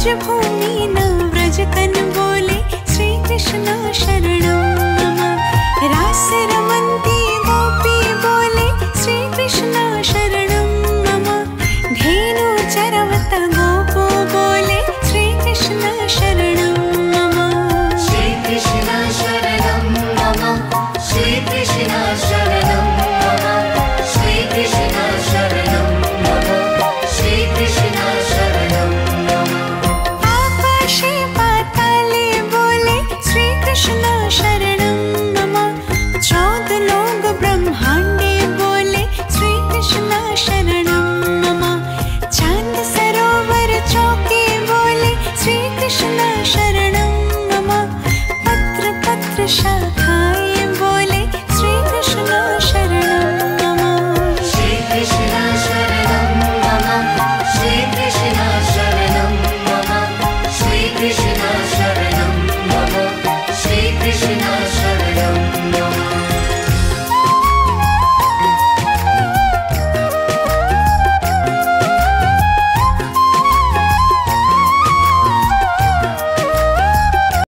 भूमि नव्रज तन बोले श्री कृष्ण शरणं मम। रास रमन्ति गोपी बोले श्री कृष्ण शरणं मम। धेनु चरवत गोपो बोले श्री कृष्ण शरणं मम। श्री कृष्ण शरणं मम। श्री कृष्ण शरणं मम। श्री कृष्ण शरणं मम। श्री कृष्ण शरणं मम। आकाशे पाताले बोले श्री कृष्ण शरणं मम। 14 लोक ब्रह्मांडे बोले श्री कृष्ण शरणं मम। चांद सरोवर चौके बोले श्री कृष्ण शरणं मम। पत्र पत्र शाखा